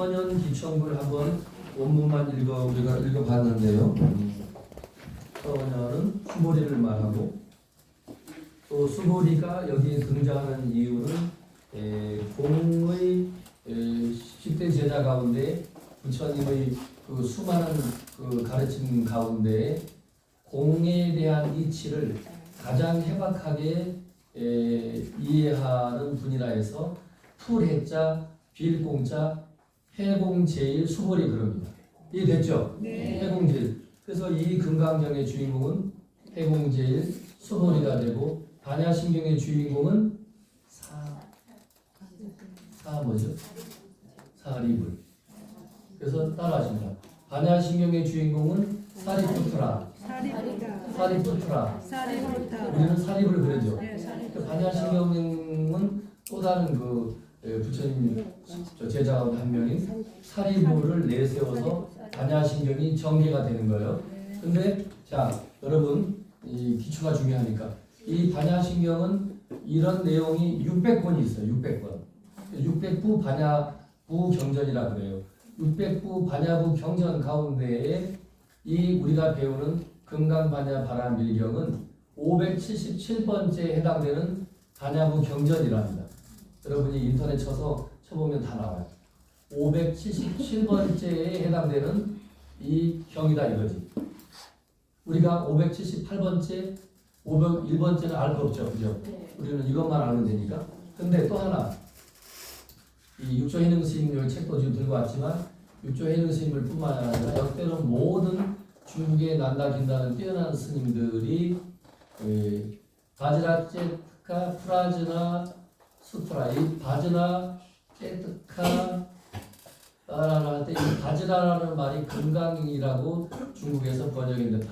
서년 기천부를 한번 원문만 우리가 읽어봤는데요. 서년은 수모리를 말하고 또 수모리가 여기에 등장하는 이유는 공의 10대 제자 가운데 부처님의 그 수많은 그 가르침 가운데 공에 대한 이치를 가장 해박하게 이해하는 분이라 해서 풀해자, 빌공자, 해공제일, 수모리 그럽니다. 이해됐죠? 네. 해공제일. 그래서 이 금강경의 주인공은 해공제일, 수모리가 되고 반야신경의 주인공은 뭐죠? 사리불. 그래서 따라하십니다. 반야신경의 주인공은 사리푸트라. 사리푸트라. 우리는 사리불 그러죠. 그 반야신경은 또 다른 그 부처님 제자 가운데 한 명인 사리불을 내세워서 반야신경이 전개가 되는 거예요. 근데 자 여러분 이 기초가 중요하니까 이 반야신경은 이런 내용이 600권이 있어요. 600권. 600부 반야부 경전이라 그래요. 600부 반야부 경전 가운데에 이 우리가 배우는 금강반야 바라밀경은 577번째에 해당되는 반야부 경전이랍니다. 여러분이 인터넷 쳐보면 다 나와요. 577번째에 해당되는 이 경이다 이거지. 우리가 578번째, 501번째는 알 거 없죠, 그죠? 우리는 이것만 알면 되니까. 근데 또 하나, 이 육조해능 스님의 책도 지금 들고 왔지만 육조해능 스님을 뿐만 아니라 역대로 모든 중국의 난다 긴다는 뛰어난 스님들이 바지라 제트카 프라즈나 수트라 이 바지라 제트카 라라라 할때 이 바지라라는 말이 금강이라고 중국에서 번역인데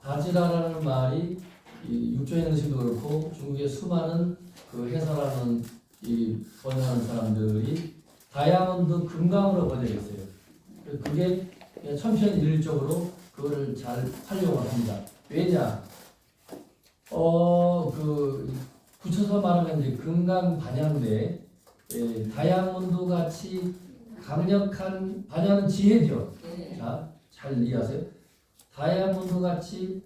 바지라라는 말이 이 육조해능 스님도 그렇고 중국의 수많은 그 해설하는 이 번역하는 사람들이 다이아몬드 금강으로 번역했어요. 그게 천편일률적으로 그거를 잘 활용을 합니다. 왜냐? 붙여서 말하면 이제 금강 반야인데 다이아몬드 같이 강력한 반야는 지혜죠. 자, 잘 이해하세요. 다이아몬드 같이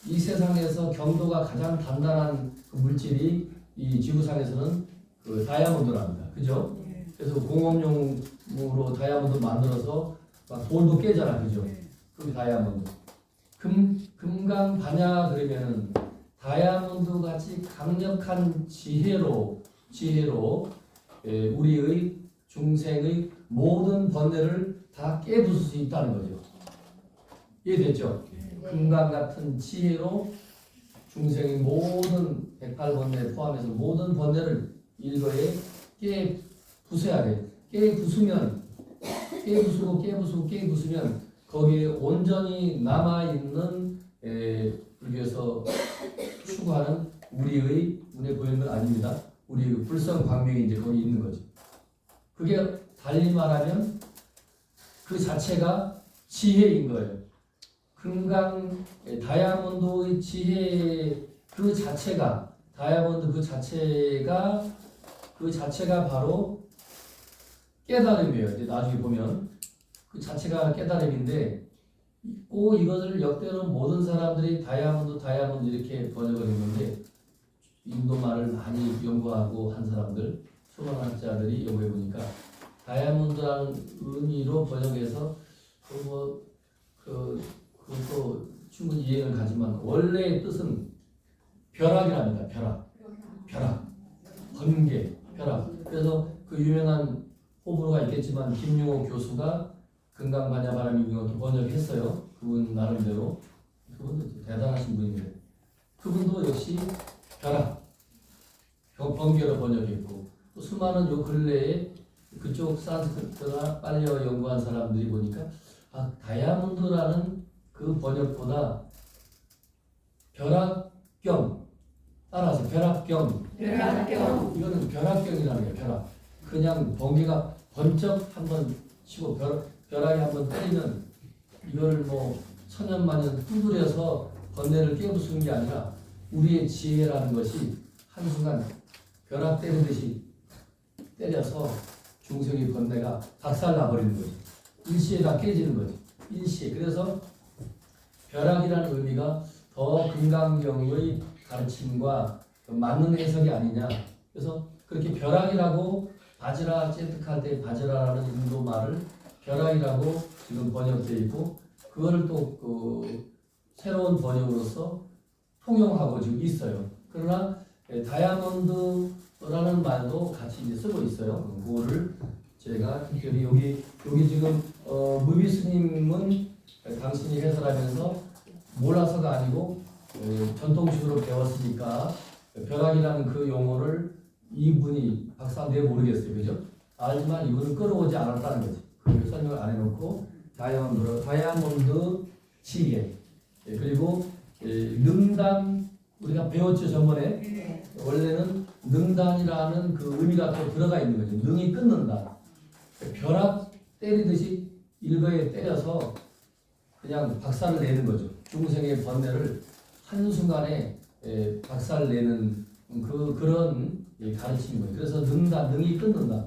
이 세상에서 경도가 가장 단단한 그 물질이 이 지구상에서는 그 다이아몬드랍니다. 그죠? 그래서 공업용으로 다이아몬드 만들어서 막 돌도 깨잖아. 그죠? 그게 다이아몬드. 금강 반야 그러면은 다이아몬드 같이 강력한 지혜로 우리의 중생의 모든 번뇌를 다 깨부술 수 있다는 거죠. 이해됐죠? 금강 같은 지혜로 중생의 모든 108번뇌 포함해서 모든 번뇌를 일거에 깨부숴야 돼. 깨부수면 거기에 온전히 남아있는 불교에서 추구하는 우리의 눈에 보이는 건 아닙니다. 우리의 불성 광명이 이제 거기 있는 거죠. 그게 달리 말하면 그 자체가 지혜인 거예요. 금강 다이아몬드의 지혜 그 자체가 바로 깨달음이에요. 이제 나중에 보면 그 자체가 깨달음인데 꼭 이것을 역대로 모든 사람들이 다이아몬드 이렇게 번역을 했는데 인도 말을 많이 연구하고 한 사람들 초반학자들이 연구해 보니까 다이아몬드라는 의미로 번역해서 그것도 충분히 이해는 가지만 원래의 뜻은 벼락이랍니다. 벼락, 번개, 벼락. 그래서 그 유명한 호불호가 있겠지만 김용호 교수가 금강반야바라밀경을 번역했어요. 그분 나름대로. 그분도 대단하신 분인데 그분도 역시 벼락, 번개로 번역했고 또 수많은 요 근래에 그쪽 산스크리트나 빨려 연구한 사람들이 보니까 다이아몬드라는 그 번역보다 벼락경 따라서 벼락경 이거는 벼락경이라는 거예요. 벼락 그냥 번개가 번쩍 한번 치고 벼락이 한번 때리면 이걸 뭐 천년만년 두드려서 번뇌를 깨부수는 게 아니라 우리의 지혜라는 것이 한순간 벼락 때리듯이 때려서 중생의 번뇌가 박살나버리는 거죠. 일시에 다 깨지는 거죠. 일시에. 그래서 벼락이라는 의미가 더 금강경의 가르침과 맞는 해석이 아니냐. 그래서 그렇게 벼락이라고 바지라 째득할 때 바지라라는 인도 말을 벼락이라고 지금 번역되어 있고 그거를 또 새로운 번역으로서 통용하고 지금 있어요. 그러나 다이아몬드라는 말도 같이 이제 쓰고 있어요. 그거를 제가 특별히 여기 지금 무비 스님은 당신이 해설하면서 몰라서가 아니고 전통식으로 배웠으니까 벼락이라는 그 용어를 이분이 박사인데 모르겠어요. 그죠? 알지만 이분은 끌어오지 않았다는 거지. 그 설명을 안 해놓고 다이아몬드 시계 그리고 능단 우리가 배웠죠 저번에. 원래는 능단이라는 그 의미가 또 들어가 있는 거죠. 능이 끊는다. 벼락 때리듯이 일거에 때려서 그냥 박살을 내는 거죠. 중생의 번뇌를 한순간에 박살내는 그런 가르침인 거예요. 그래서 능이 끊는다.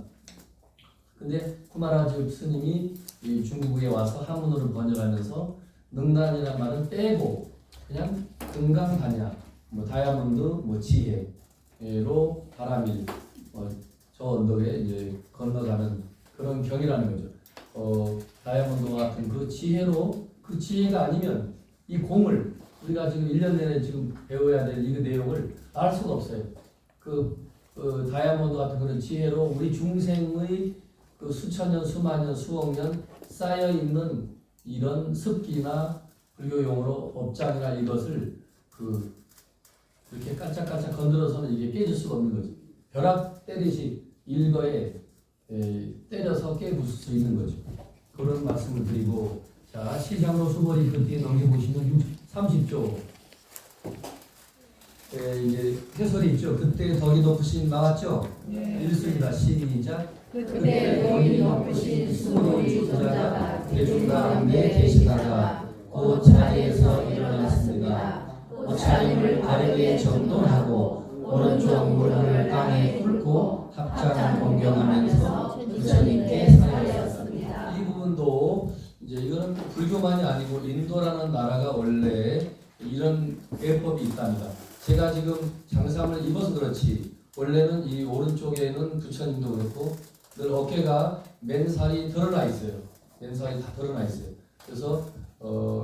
근데 쿠마라지 스님이 이 중국에 와서 한문으로 번역하면서 능단이란 말은 빼고 그냥 금강반야, 뭐 다이아몬드, 뭐 지혜로 바람이 저 언덕에 이제 건너가는 그런 경이라는 거죠. 다이아몬드와 같은 그 지혜로 그 지혜가 아니면 이 공을 우리가 지금 1년 내내 지금 배워야 될 이 내용을 알 수가 없어요. 다이아몬드 같은 그런 지혜로 우리 중생의 그 수천 년, 수만 년, 수억 년 쌓여 있는 이런 습기나 불교용어로 업장이나 이것을 이렇게 깔짝깔짝 건드려서는 이게 깨질 수가 없는 거죠. 벼락 때리시 일거에 때려서 깨부술 수 있는 거죠. 그런 말씀을 드리고 자 시장로 수벌이 그 뒤에 넘겨보시면 30조 이제 해설이 있죠. 그때 덕이 높으신 나왔죠? 네. 읽습니다. 시작. 그때 덕이 높으신 수고의 주전자가 대중 가운데 계시다가 곧 자리에서 일어났습니다. 옷차림을 바르게 정돈하고 오른쪽 무릎을 땅에 꿇고 합장 공경하면서 부처님께 살렸습니다. 이 부분도 이제 이거는 불교만이 아니고 인도라는 나라가 원래 이런 예법이 있답니다. 제가 지금 장삼을 입어서 그렇지 원래는 이 오른쪽에는 부처님도 그렇고 늘 어깨가 맨살이 드러나 있어요. 맨살이 다 드러나 있어요. 그래서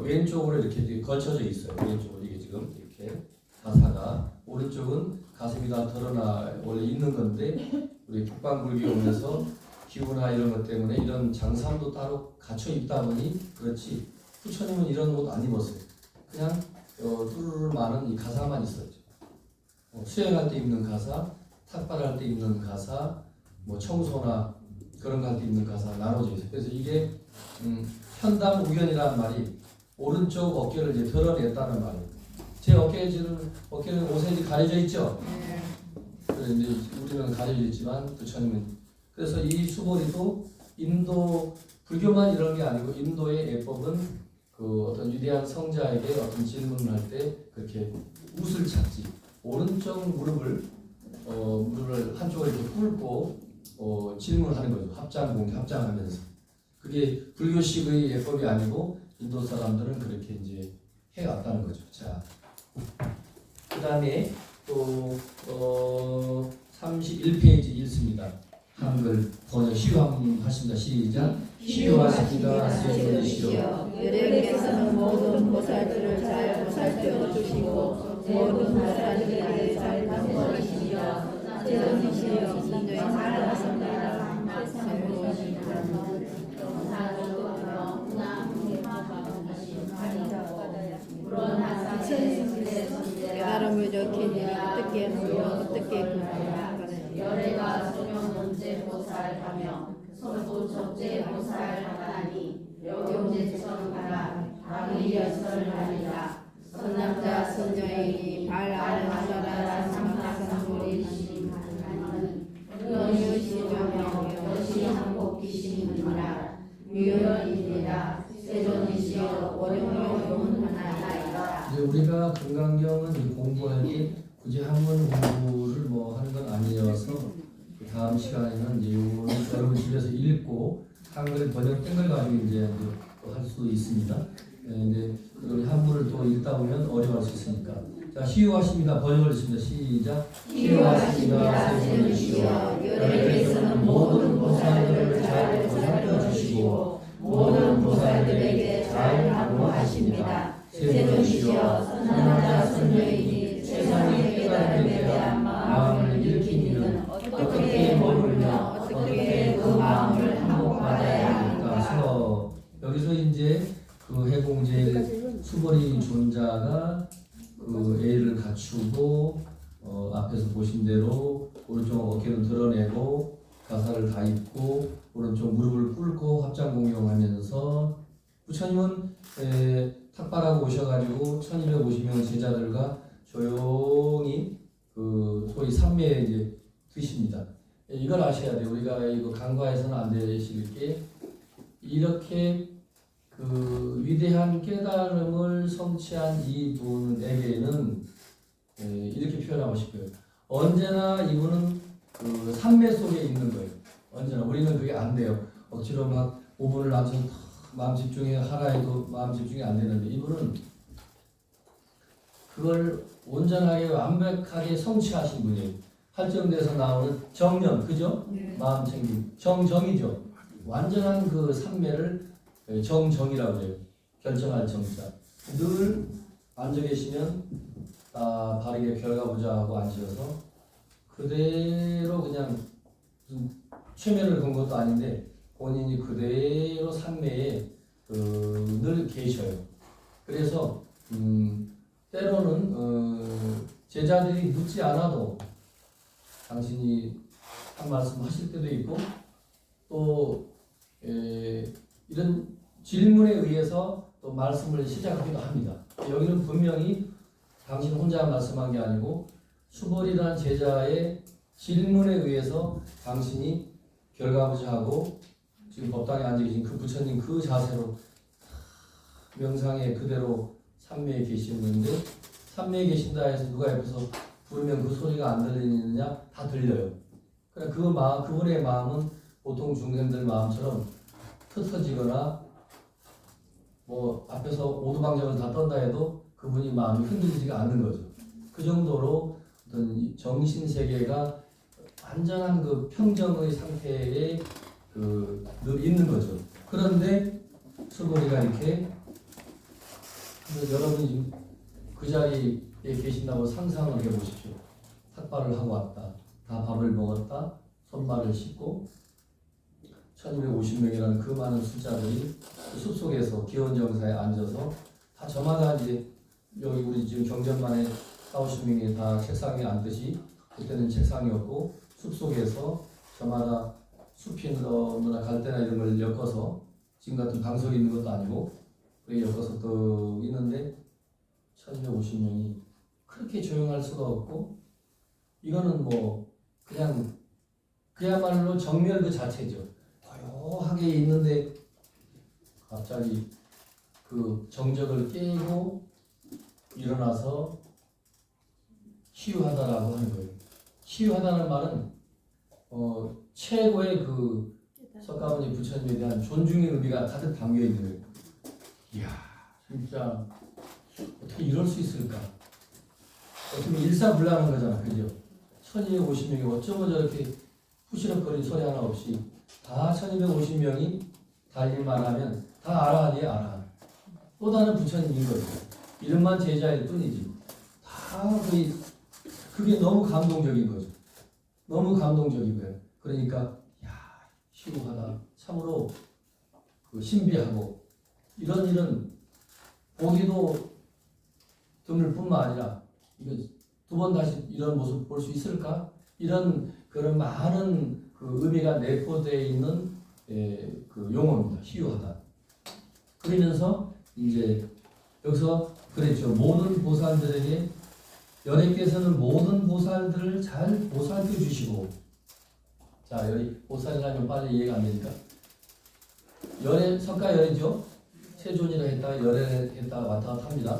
왼쪽으로 이렇게 걸쳐져 있어요. 왼쪽으로 이게 지금 이렇게 가사가 오른쪽은 가슴이 다 드러나 원래 있는 건데 우리 북방불교에서 기후나 이런 것 때문에 이런 장삼도 따로 갖춰 입다 보니 그렇지 부처님은 이런 옷 안 입었어요. 그냥 뚜루루 많은 이 가사만 있었죠. 수행할 때 입는 가사, 탁발할 때 입는 가사, 뭐 청소나 그런 거 할 때 입는 가사 나눠져 있어요. 그래서 이게 현담 우견이라는 말이 오른쪽 어깨를 이제 드러냈다는 말이에요. 제 어깨는 옷에 가려져 있죠. 그런데 우리는 가려져 있지만 부처님은 그래서 이 수보리도 인도 불교만 이런 게 아니고 인도의 예법은 그 어떤 위대한 성자에게 어떤 질문을 할 때 그렇게 웃을 찾지 오른쪽 무릎을 한쪽을 이렇게 꿇고 질문하는 거죠. 합장하면서 그게 불교식의 예법이 아니고 인도 사람들은 그렇게 이제 해왔다는 거죠. 자, 그 다음에 또 31페이지 읽습니다. 한글 번역 시황하십니다. 시작. 시황하십니다. 세존이시여 여러분께서는 모든 보살들을 잘 보살펴 주시고 모든 보살들에게 잘 다스리시며 세존이시여 인도에 살아왔습니다. 여러분 이렇게 어떻게 열애가 소명론제 보살하며 소부적제 보살하나니 여경제처럼하라 방위여설하니라 선남자 선녀이니 발알하더라 삼가산보리심 하나님은 의유시명명 여시한복기심이니라 유연이니라 세존이시여 원용용문하나이다. 이제 우리가 금강경은 공부할 때 굳이 한문 공부를 뭐 하는 건 아니어서 다음 시간에는 이제 요거는 여러분 집에서 읽고 한글 번역된 걸 가지고 이제 할 수 있습니다. 이제 우리 한문을 또 읽다 보면 어려워할 수 있으니까. 자, 시유하십니다. 번역을 했습니다. 시작. 시유하십니다. 세존이시여 여러분께서는 모든 보살들을 잘 보살펴 주시고 모든 보살들에게 잘 방무하십니다. 세존이시여 선한 자 선녀이니 세상의 깨달음에 대한 마음을 일으킨 이는 어떻게 머물며 어떻게 그 마음을 한복받아야 합니까? 여기서 이제 그 해공제일 수보리 존자가 그 A를 갖추고 앞에서 보신 대로 오른쪽 어깨를 드러내고 가사를 다 입고 오른쪽 무릎을 꿇고 합장 공용하면서 부처님은 탁발하고 오셔가지고 1250명 제자들과 조용히 그 소위 삼매에 이제 드십니다. 이걸 아셔야 돼요. 우리가 이거 간과해서는 안 되실 게 이렇게 그 위대한 깨달음을 성취한 이분에게는 이렇게 표현하고 싶어요. 언제나 이분은 그 삼매 속에 있는 거예요. 언제나 우리는 그게 안 돼요. 억지로 막 5분을 낮춰서 마음 집중해 하라 해도 마음 집중이 안 되는데 이분은 그걸 온전하게 완벽하게 성취하신 분이에요. 할정대에서 나오는 정념, 그죠? 마음 챙김, 정정이죠. 완전한 그 삼매를 정정이라고 해요. 결정할 정자. 늘 앉아 계시면 바르게 결과보자 하고 앉으셔서 그대로 그냥 최면을 건 것도 아닌데 본인이 그대로 삼매에 늘 계셔요. 그래서 때로는 제자들이 묻지 않아도 당신이 한 말씀 하실 때도 있고 또 이런 질문에 의해서 또 말씀을 시작하기도 합니다. 여기는 분명히 당신 혼자 말씀한 게 아니고 수벌이라는 제자의 질문에 의해서 당신이 결과무자하고 지금 법당에 앉아 계신 그 부처님 그 자세로 명상에 그대로 삼매에 계시는데 삼매에 계신다 해서 누가 옆에서 부르면 그 소리가 안 들리느냐? 다 들려요. 그러니까 그분의 마음은 보통 중생들 마음처럼 흩어지거나 뭐 앞에서 오두방정을 다 떤다 해도 그분이 마음이 흔들리지가 않는 거죠. 그 정도로 어떤 정신 세계가 완전한 그 평정의 상태에 늘 있는 거죠. 그런데 수고리가 이렇게 여러분이 지금 그 자리에 계신다고 상상을 해보십시오. 삭발을 하고 왔다. 다 밥을 먹었다. 손발을 씻고 1250명이라는 그 많은 숫자들이 숲속에서 기원정사에 앉아서 다 저마다 이제 여기 우리 지금 경전만에 40명이 다 책상에 앉듯이 그때는 책상이 없고 숲속에서 저마다 숲이 뭐나 갈대나 이런 걸 엮어서 지금 같은 방석이 있는 것도 아니고 그렇게 엮어서 또 있는데 1250명이 그렇게 조용할 수가 없고 이거는 뭐 그냥 그야말로 정멸 그 자체죠. 고요하게 있는데 갑자기 그 정적을 깨고 일어나서 치유하다라고 하는 거예요. 치유하다는 말은 최고의 그 석가모니 부처님에 대한 존중의 의미가 가득 담겨 있는 거예요. 이야, 진짜 어떻게 이럴 수 있을까? 어떻게 일사불란한 거잖아, 그죠? 1250명이 어쩌면 저렇게 후시럭거리는 소리 하나 없이 다 1250명이 달릴만 하면 다 알아하니 알아. 또 다른 부처님인 거죠. 이름만 제자일 뿐이지. 다 그게 너무 감동적인 거죠. 너무 감동적인 거예요. 그러니까 야, 시구하다 참으로 그 신비하고 이런 일은 보기도 드물 뿐만 아니라 이거 두 번 다시 이런 모습 볼 수 있을까? 이런 그런 많은 그 의미가 내포되어 있는 그 용어입니다. 희유하다. 그러면서 이제 여기서 그랬죠. 모든 보살들에게 연예께서는 모든 보살들을 잘 보살펴 주시고 자 여기 보살이라면 빨리 이해가 안 되니까 열애 석가 열애죠. 세존이라 했다가 열애 했다가 왔다 갔다 합니다.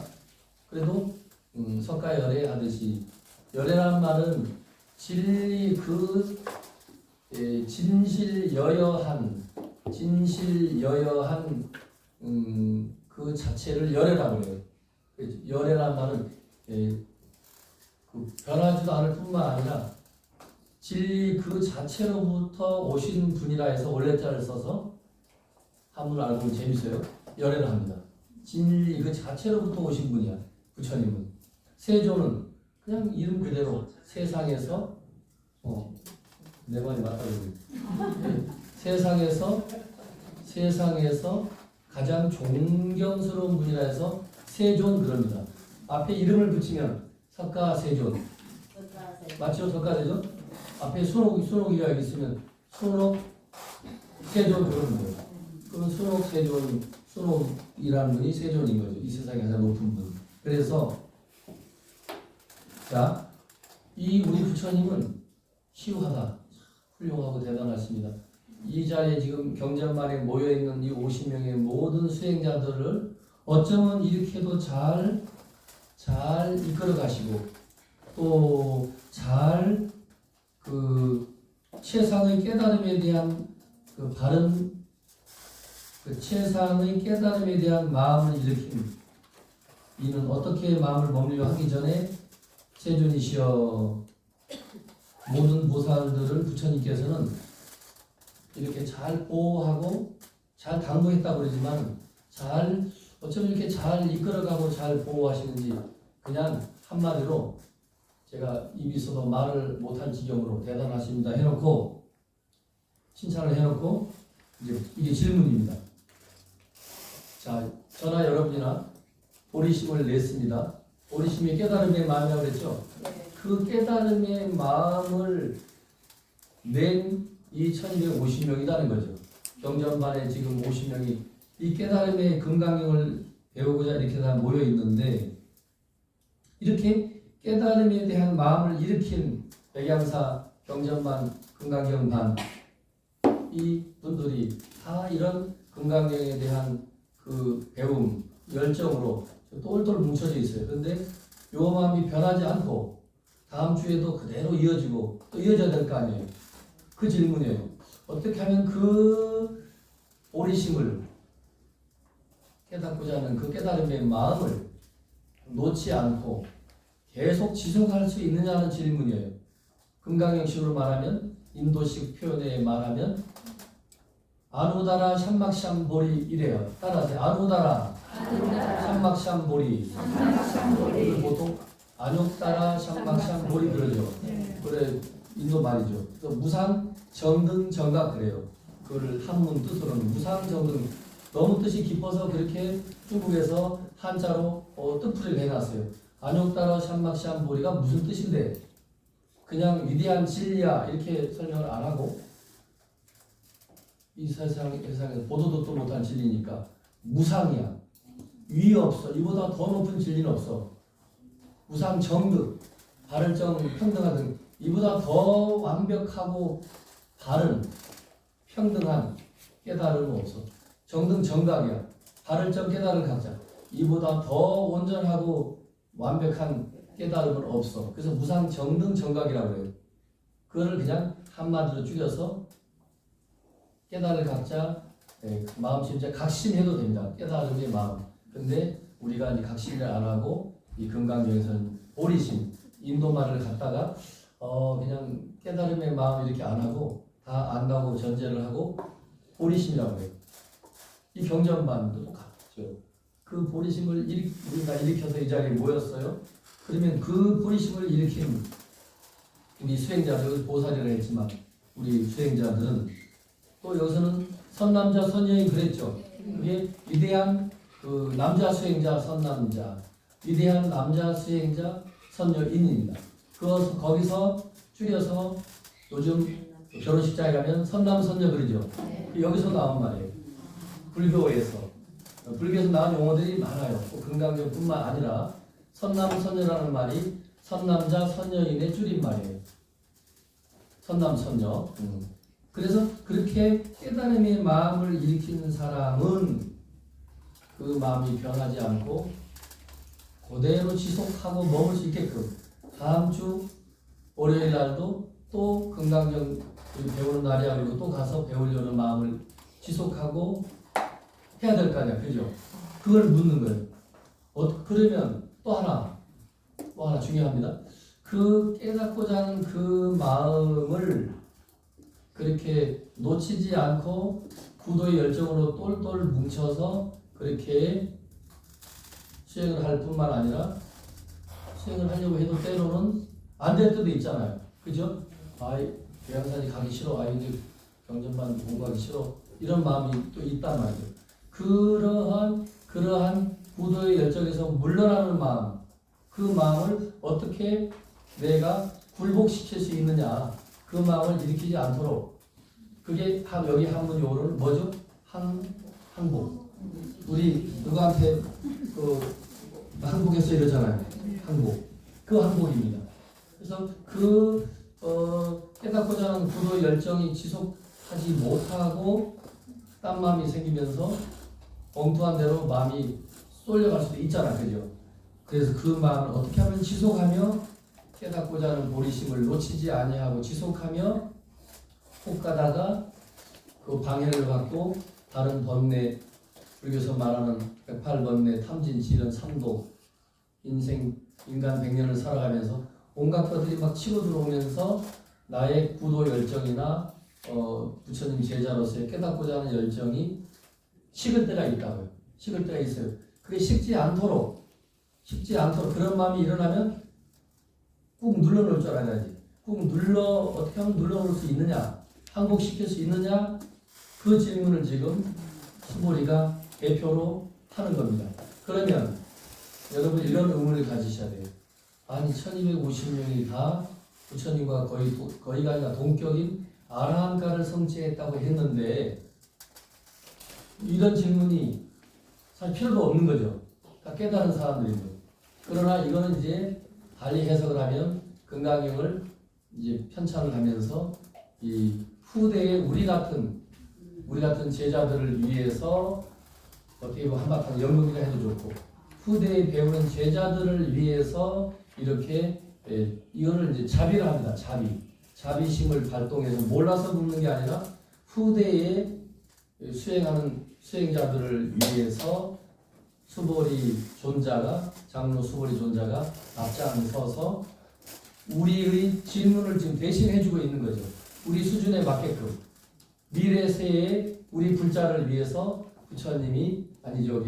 그래도 석가 열애 하듯이 열애라는 말은 진리 그 진실여여한 그 자체를 열애라고 그래요. 열애란 말은 그 변하지도 않을 뿐만 아니라 진리 그 자체로부터 오신 분이라 해서 원래자를 써서 한문 알고 보면 재밌어요. 열애를 합니다. 진리 그 자체로부터 오신 분이야. 부처님은. 세조는 그냥 이름 그대로 세상에서 내 말이 맞다고 세상에서 가장 존경스러운 분이라 해서 세존 그럽니다. 앞에 이름을 붙이면 석가세존 맞죠? 석가세존? 앞에 순옥이가 있으면 순옥 세존 그러는 거예요. 그러면 순옥 세존 순옥이라는 분이 세존인 거죠. 이 세상에 가장 높은 분. 그래서 자, 이 우리 부처님은 희우하다, 훌륭하고 대단하십니다. 이 자리에 지금 경전만에 모여있는 이 50명의 모든 수행자들을 어쩌면 이렇게도 잘 이끌어 가시고 또 잘 그 최상의 깨달음에 대한 그 바른 그 최상의 깨달음에 대한 마음을 일으킨 이는 어떻게 마음을 법리로 하기 전에 세존이시여 모든 보살들을 부처님께서는 이렇게 잘 보호하고 잘 당부했다고 그러지만 잘 어쩌면 이렇게 잘 이끌어가고 잘 보호하시는지 그냥 한마디로 제가 입이 있어도 말을 못할 지경으로 대단하십니다 해놓고 칭찬을 해놓고 이제 이게 질문입니다. 자, 저나 여러분이나 보리심을 냈습니다. 보리심이 깨달음의 마음이라고 그랬죠? 그 깨달음의 마음을 낸 이 1250명이라는 거죠. 경전반에 지금 50명이 이 깨달음의 금강경을 배우고자 이렇게 다 모여 있는데 이렇게 깨달음에 대한 마음을 일으킨 백양사 경전반 금강경반 이 분들이 다 이런 금강경에 대한 그 배움 열정으로 똘똘 뭉쳐져 있어요. 그런데 요 마음이 변하지 않고 다음 주에도 그대로 이어지고 또 이어져야 될 거 아니에요. 그 질문이에요. 어떻게 하면 그 오리심을 깨닫고자 하는 그 깨달음의 마음을 놓지 않고 계속 지속할 수 있느냐는 질문이에요. 금강형식으로 말하면 인도식 표현에 말하면 아누다라 샴막샴보리 이래요. 따라하세요. 아누다라 샴막샴보리 보통 안욕따라 샴막샴보리 그러죠. 그래 인도 말이죠. 또 무상 정등 정각 그래요. 그걸 한문 뜻으로는 무상 정등 너무 뜻이 깊어서 그렇게 중국에서 한자로 뜻풀이를 해놨어요. 안욕따라 샴막샴보리가 무슨 뜻인데 그냥 위대한 진리야 이렇게 설명을 안 하고 이 세상에서 보도 듣도 못한 진리니까 무상이야. 위 없어. 이보다 더 높은 진리는 없어. 무상 정득, 발을정 평등하등 이보다 더 완벽하고 바른 평등한 깨달음은 없어. 정등 정각이야. 발을정 깨달은 각자. 이보다 더 온전하고 완벽한 깨달음은 없어. 그래서 무상 정등 정각이라고 해요. 그거를 그냥 한마디로 줄여서 깨달을 각자 마음 진짜 각심해도 됩니다. 깨달음의 마음. 근데 우리가 이 각심을 안 하고 이 금강경에서는 보리심 인도말을 갖다가 그냥 깨달음의 마음 이렇게 안 하고 다 안다고 전제를 하고 보리심이라고 해요. 이 경전반도 똑같죠. 그 보리심을 우리가 일으켜서 이 자리에 모였어요. 그러면 그 보리심을 일으킨 우리 수행자들 보살이라 했지만 우리 수행자들은 또 여기서는 선남자 선여인 그랬죠. 그게 위대한 그 남자 수행자 선남자, 위대한 남자 수행자 선여인입니다. 거기서 줄여서 요즘 결혼식장에 가면 선남 선녀 그러죠. 여기서 나온 말이에요. 불교에서 나온 용어들이 많아요. 금강경뿐만 아니라 선남 선녀라는 말이 선남자 선여인의 줄임말이에요. 선남 선녀. 그래서 그렇게 깨달음의 마음을 일으키는 사람은 그 마음이 변하지 않고 그대로 지속하고 머물 수 있게끔 다음 주 월요일 날도 또 금강경 배우는 날이야 그리고 또 가서 배우려는 마음을 지속하고 해야 될 거 아니야, 그죠? 그걸 묻는 거예요. 그러면 또 하나 중요합니다. 그 깨닫고자 하는 그 마음을 그렇게 놓치지 않고 구도의 열정으로 똘똘 뭉쳐서 그렇게 수행을 할 뿐만 아니라 수행을 하려고 해도 때로는 안 될 때도 있잖아요. 그죠? 계양산이 가기 싫어. 이제 경전만 공부하기 싫어. 이런 마음이 또 있단 말이에요. 그러한 구도의 열정에서 물러나는 마음, 그 마음을 어떻게 내가 굴복시킬 수 있느냐, 그 마음을 일으키지 않도록. 그게 여기 한문 요를 뭐죠? 항복. 우리 누구한테 항복해서 이러잖아요. 항복. 그 항복입니다. 그래서 깨닫고자 하는 구도의 열정이 지속하지 못하고 딴 마음이 생기면서 엉뚱한 대로 마음이 쏠려갈 수도 있잖아, 그죠? 그래서 그 마음을 어떻게 하면 지속하며 깨닫고자 하는 보리심을 놓치지 아니하고 지속하며 혹 가다가 그 방해를 받고 다른 번뇌, 불교에서 말하는 108번뇌, 탐진, 지련, 삼독, 인간 100년을 살아가면서 온갖 것들이 막 치고 들어오면서 나의 구도 열정이나 부처님 제자로서의 깨닫고자 하는 열정이 식을 때가 있다고요. 식을 때가 있어요. 그게 식지 않도록 그런 마음이 일어나면 꾹 눌러놓을 줄 알아야지. 어떻게 하면 눌러놓을 수 있느냐, 항복시킬 수 있느냐, 그 질문을 지금 수보리가 대표로 하는 겁니다. 그러면 여러분 이런 의문을 가지셔야 돼요. 아니 1250명이 다 부처님과 거의가 아니라 동격인 아라한가를 성취했다고 했는데 이런 질문이 사실 필요도 없는 거죠. 다 깨달은 사람들인데. 그러나 이거는 이제 달리 해석을 하면 금강경을 이제 편찬을 하면서 이 후대에 우리 같은 제자들을 위해서 어떻게 보면 한바탕 연극이라 해도 좋고 후대에 배우는 제자들을 위해서 이렇게 이거를 이제 자비를 합니다. 자비심을 발동해서 몰라서 묻는 게 아니라 후대에 수행하는 수행자들을 위해서 장로 수보리 존자가 앞장서서 우리의 질문을 지금 대신해주고 있는 거죠. 우리 수준에 맞게끔 미래 세에 우리 불자를 위해서 부처님이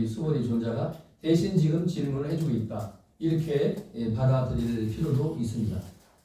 수보리 존자가 대신 지금 질문을 해주고 있다. 이렇게 받아들일 필요도 있습니다.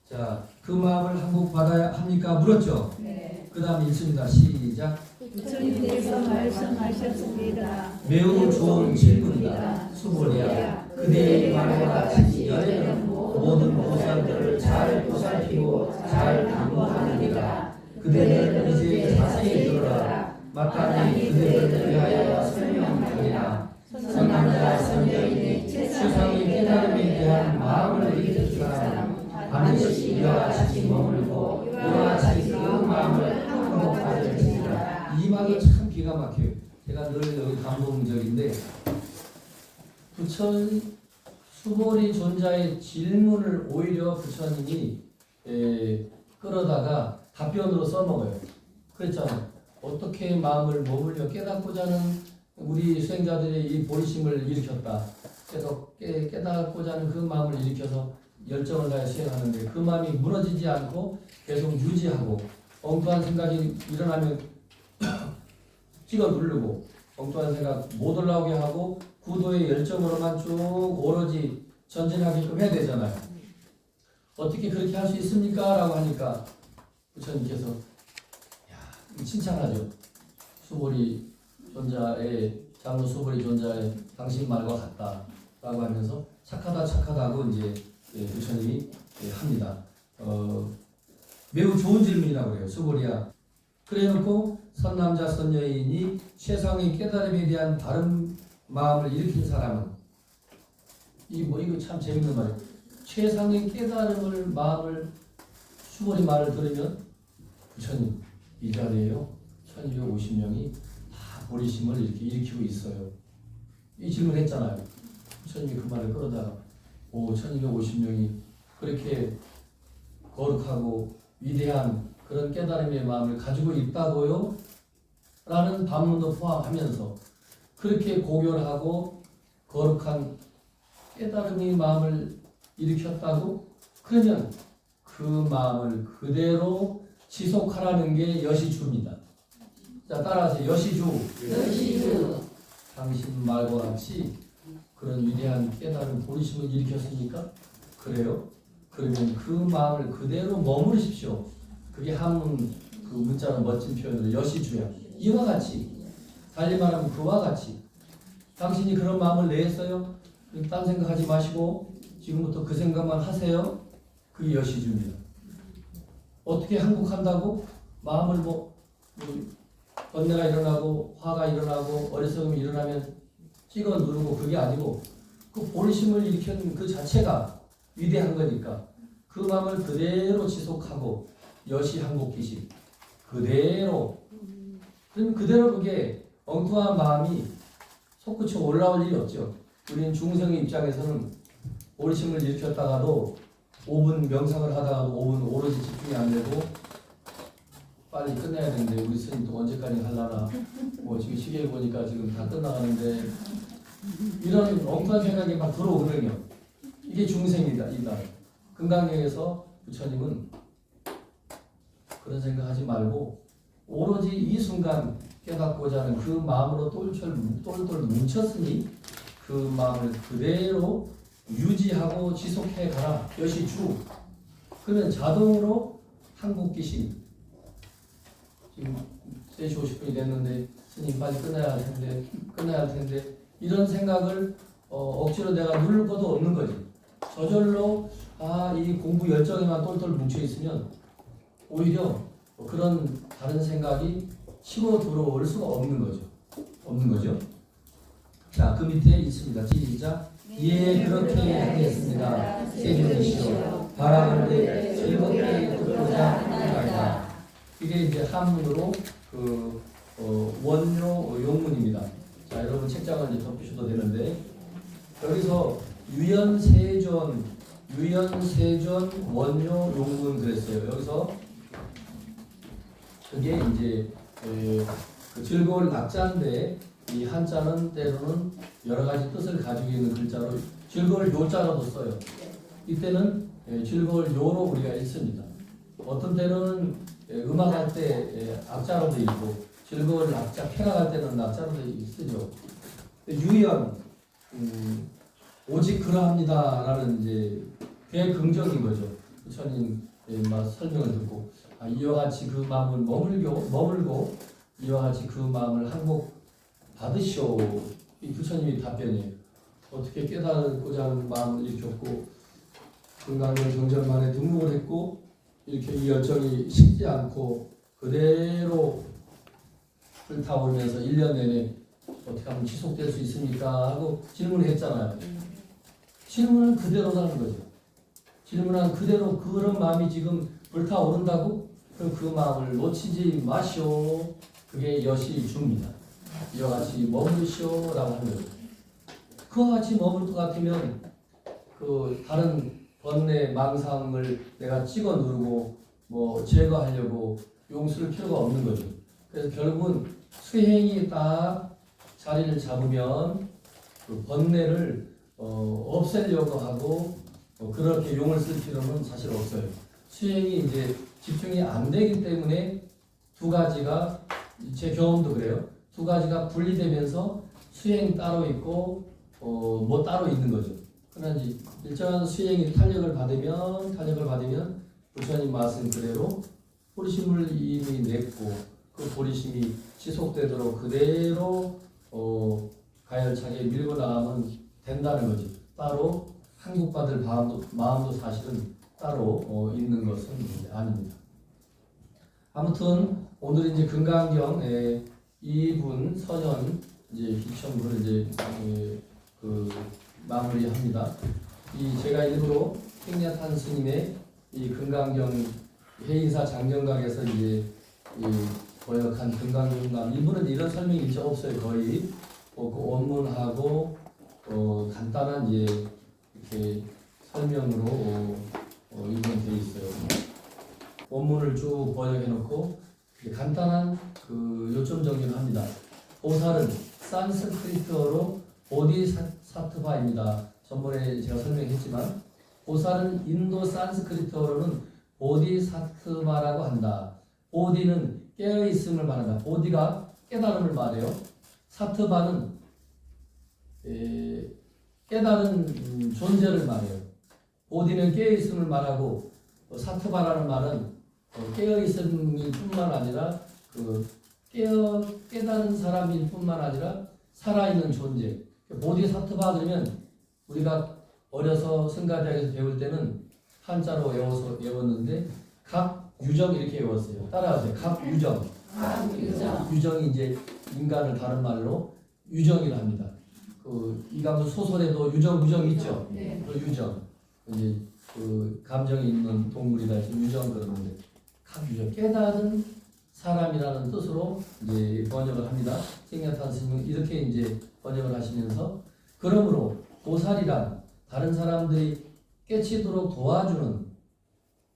자, 그 마음을 항복받아야 합니까? 물었죠? 네. 그 다음 읽습니다. 시작. 부처님께서 말씀하셨습니다. 매우 좋은 질문이다. 수보리야, 그대의 말과 같이 열애는 모든 보살들을 잘 보살피고 잘 당부하느니라. 그대는 이제 자세히 들어라. 마땅히 그대를 위하여 설명하리라. 선남자 선녀인이 세상의 깨달음에 대한 마음을 일으킨 사람은 반드시 이와 같이 머물고 이와 같이 그 마음을 항복하리라. 이 말이 참 기가 막혀요. 제가 늘 여기 감동적인데 수보리 존자의 질문을 오히려 부처님이 끌어다가 답변으로 써먹어요. 그랬잖아요. 어떻게 마음을 머물며 깨닫고자 하는 우리 수행자들의 이 보리심을 일으켰다. 그래서 깨닫고자 하는 그 마음을 일으켜서 열정을 다해 수행하는데 그 마음이 무너지지 않고 계속 유지하고 엉뚱한 생각이 일어나면 찍어 누르고 엉뚱한 생각 못 올라오게 하고 구도의 열정으로만 쭉 오로지 전진하게끔 해야 되잖아요. 어떻게 그렇게 할 수 있습니까? 라고 하니까 부처님께서 칭찬하죠. 수보리 존자의 장로 수보리 존자의 당신 말과 같다 라고 하면서 착하다고 이제 부처님이 합니다. 매우 좋은 질문이라고 그래요. 수보리야. 그래놓고 선남자 선여인이 최상의 깨달음에 대한 다른 마음을 일으킨 사람은 이거 참 재밌는 말이에요. 최상의 깨달음을 마음을 수보리 말을 들으면 부처님 이 자리에요 1250명이 다 보리심을 이렇게 일으키고 있어요. 이 질문을 했잖아요. 부처님이 그 말을 끌어다가 1250명이 그렇게 거룩하고 위대한 그런 깨달음의 마음을 가지고 있다고요? 라는 반문도 포함하면서 그렇게 고결하고 거룩한 깨달음의 마음을 일으켰다고? 그러면 그 마음을 그대로 지속하라는 게 여시주입니다. 자, 따라하세요. 여시주. 당신 말과 같이 그런 위대한 깨달음 보리심을 일으켰습니까? 그래요? 그러면 그 마음을 그대로 머무르십시오. 그게 한문 그 문자는 멋진 표현으로 여시주야. 이와 같이, 달리 말하면 그와 같이. 당신이 그런 마음을 내었어요? 딴 생각하지 마시고 지금부터 그 생각만 하세요. 그게 여시주입니다. 어떻게 항복한다고? 마음을 번뇌가 일어나고 화가 일어나고 어리석음이 일어나면 찍어 누르고 그게 아니고 그 보리심을 일으킨 그 자체가 위대한 거니까 그 마음을 그대로 지속하고 여시 항복기식 그대로 그럼 그대로 그게 엉뚱한 마음이 솟구쳐 올라올 일이 없죠. 우리는 중생의 입장에서는 보리심을 일으켰다가도 5분 명상을 하다가도 5분 오로지 집중이 안 되고 빨리 끝내야 되는데 우리 스님 또 언제까지 하려나 지금 시계를 보니까 지금 다 끝나가는데 이런 엉뚱한 생각이 막 들어오거든요. 이게 중생이다. 금강경에서 부처님은 그런 생각하지 말고 오로지 이 순간 깨닫고자 하는 그 마음으로 똘똘 뭉쳤으니 그 마음을 그대로 유지하고 지속해 가라. 여시주. 그러면 자동으로 한국기신 지금 3시 50분이 됐는데 스님 빨리 끝내야 할 텐데 이런 생각을 억지로 내가 누를 것도 없는 거지. 저절로 이 공부 열정에만 똘똘 뭉쳐 있으면 오히려 그런 다른 생각이 치고 들어올 수가 없는 거죠. 자, 그 밑에 있습니다. 시작. 예, 그렇게 하겠습니다. 세존이시여 바라는데 즐겁게 듣고자 합니다. 이게 이제 한문으로 그 원료 용문입니다. 자, 여러분 책장을 이제 덮으셔도 되는데 여기서 유연세존 원료 용문 그랬어요. 여기서 그게 이제 그 즐거울 낙자인데 이 한자는 때로는 여러 가지 뜻을 가지고 있는 글자로 즐거울 요자로도 써요. 이때는 즐거울 요로 우리가 읽습니다. 어떤 때는 음악할 때 악자로도 읽고 즐거울 낙자 쾌락할 때는 낙자로도 쓰죠. 유연 오직 그러합니다라는 이제 대긍정인 거죠. 부처님 설명을 듣고 이와 같이 그 마음을 머물고 이와 같이 그 마음을 항복 받으시오. 이 부처님이 답변이에요. 어떻게 깨달고자 하는 마음을 일으켰고 금강경 정전만에 등록을 했고 이렇게 이 열정이 식지 않고 그대로 불타오르면서 1년 내내 어떻게 하면 지속될 수 있습니까? 하고 질문을 했잖아요. 질문은 그대로라는 거죠. 질문한 그대로 그런 마음이 지금 불타오른다고? 그럼 그 마음을 놓치지 마시오. 그게 여시주입니다. 이와 같이 머무르시오 라고 하는 거죠. 그와 같이 머물 것 같으면 그 다른 번뇌 망상을 내가 찍어 누르고 제거하려고 용수를 필요가 없는 거죠. 그래서 결국은 수행이 딱 자리를 잡으면 그 번뇌를 없애려고 하고 그렇게 용을 쓸 필요는 사실 없어요. 수행이 이제 집중이 안 되기 때문에 두 가지가 제 경험도 그래요. 두 가지가 분리되면서 수행 따로 있고 따로 있는 거죠. 그러나 이제 일정한 수행이 탄력을 받으면 부처님 말씀 그대로 보리심을 이미 냈고 그 보리심이 지속되도록 그대로 가열차게 밀고 나가면 된다는 거지. 따로 항복받을 마음도 사실은 따로 있는 것은 아닙니다. 아무튼 오늘 이제 금강경 2분 서전 이제 기첨부를 이제 그 마무리합니다. 제가 일부러 생략한 스님의 이 금강경 해인사 장경각에서 이제 번역한 금강경감 일부는 이런 설명이 일체 없어요. 거의 그 원문하고 간단한 이렇게 설명으로 일부는 되어 있어요. 원문 쭉 번역해 놓고 간단한 그 요점 정리를 합니다. 보살은 산스크리트어로 보디사트바입니다. 전번에 제가 설명했지만 보살은 인도 산스크리트어로는 보디사트바라고 한다. 보디는 깨어있음을 말한다. 보디가 깨달음을 말해요. 사트바는 깨달은 존재를 말해요. 보디는 깨어있음을 말하고 사트바라는 말은 깨어있음일 뿐만 아니라 깨달은 사람일 뿐만 아니라 살아있는 존재. 보디사트바 그러면 우리가 어려서 승가대학에서 배울 때는 한자로 외웠는데 각 유정 이렇게 외웠어요. 따라하세요. 각 유정. 유정이 이제 인간을 다른 말로 유정이라 합니다. 이강수 소설에도 유정, 무정 있죠. 네. 그 유정. 이제 감정이 있는 동물이다 해서 유정 그러는데 각 유정 깨달은 사람이라는 뜻으로 이제 번역을 합니다. 생략한 스님은 이렇게 이제 번역을 하시면서 그러므로 보살이란 다른 사람들이 깨치도록 도와주는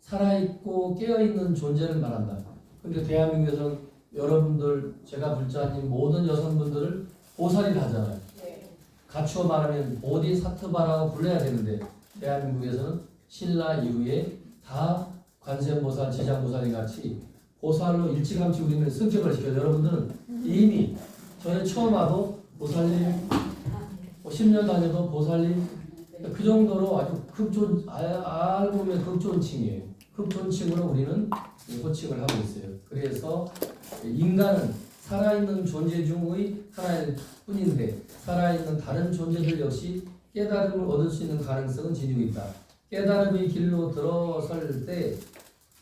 살아있고 깨어있는 존재를 말한다. 근데 대한민국에서는 여러분들 제가 불자님 모든 여성분들을 보살이라 하잖아요. 갖추어 말하면 보디사트바라고 불러야 되는데 대한민국에서는 신라 이후에 다 관세음보살, 지장보살이 같이 보살로 일찌감치 우리는 승격을 시켜요. 여러분들은 이미 저는 처음 와도 보살님 10년 다녀도 보살님 그 정도로 아주 알고 보면 극존칭이에요. 극존칭으로 우리는 호칭을 하고 있어요. 그래서 인간은 살아있는 존재 중의 하나일 뿐인데 살아있는 다른 존재들 역시 깨달음을 얻을 수 있는 가능성은 지니고 있다. 깨달음의 길로 들어설 때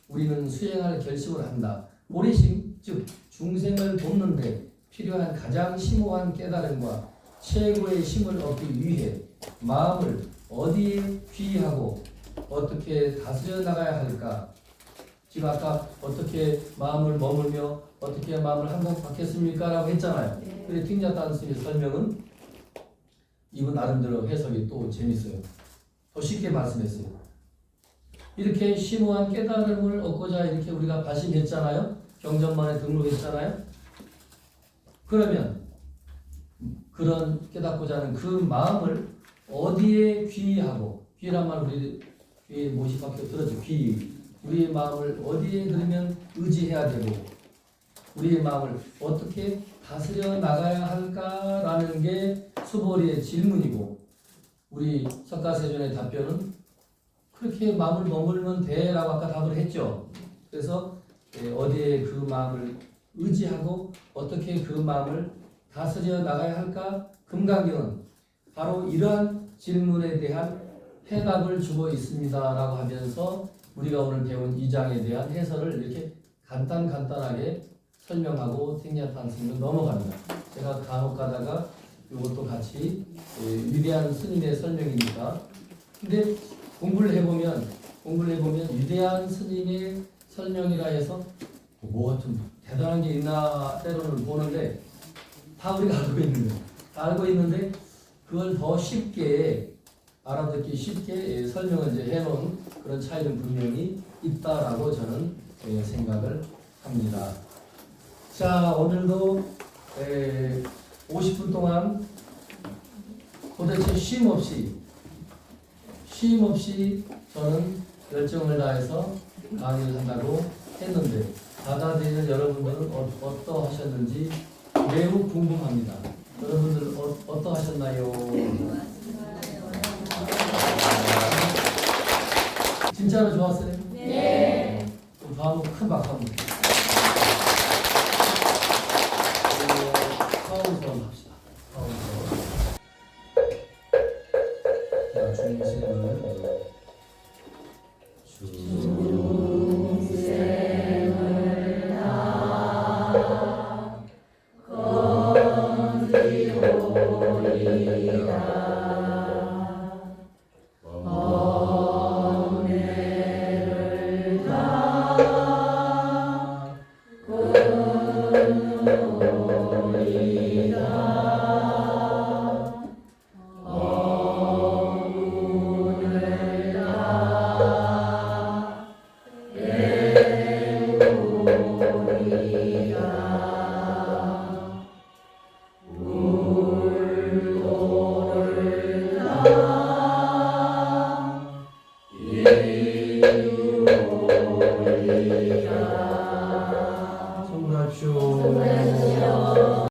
우리는 수행할 결심을 한다. 보리심, 즉 중생을 돕는 데 필요한 가장 심오한 깨달음과 최고의 힘을 얻기 위해 마음을 어디에 귀의하고 어떻게 다스려 나가야 할까? 지금 아까 어떻게 마음을 머물며 어떻게 마음을 한복받겠습니까? 라고 했잖아요. 근데 팅자단스의 설명은 이분 나름대로 해석이 또 재밌어요. 더 쉽게 말씀했어요. 이렇게 심오한 깨달음을 얻고자 이렇게 우리가 발심했잖아요. 경전만에 등록했잖아요. 그러면 그런 깨닫고자 하는 그 마음을 어디에 귀의하고, 귀란 말 우리 귀에 못이 박혀 들었죠. 귀의. 우리의 마음을 어디에 그러면 의지해야 되고 우리의 마음을 어떻게 다스려 나가야 할까라는 게 수보리의 질문이고 우리 석가세존의 답변은 그렇게 마음을 머물면 돼라고 아까 답을 했죠. 그래서 어디에 그 마음을 의지하고 어떻게 그 마음을 다스려 나가야 할까? 금강경은 바로 이러한 질문에 대한 해답을 주고 있습니다라고 하면서 우리가 오늘 배운 2장에 대한 해설을 이렇게 간단하게 설명하고 탱냐탄 스님은 넘어갑니다. 제가 간혹 가다가 이것도 같이 위대한 스님의 설명이니까 근데 공부를 해보면 위대한 스님의 설명이라 해서 뭐가 좀 대단한 게 있나 때로는 보는데 다 우리가 알고 있는 거예요. 다 알고 있는데 그걸 더 쉽게 알아듣기 쉽게 설명을 이제 해놓은 그런 차이는 분명히 있다라고 저는 생각을 합니다. 자, 오늘도 50분 동안 도대체 쉼 없이 저는 열정을 다해서 강의를 한다고 했는데 받아들이는 여러분들은 어떠하셨는지 매우 궁금합니다. 여러분들 어떠하셨나요? 진짜로 좋았어요? 네. 그럼 다음은 큰 박수 한번. 파운드런 합시다. 파운드런. 자, 중심을 되리이다.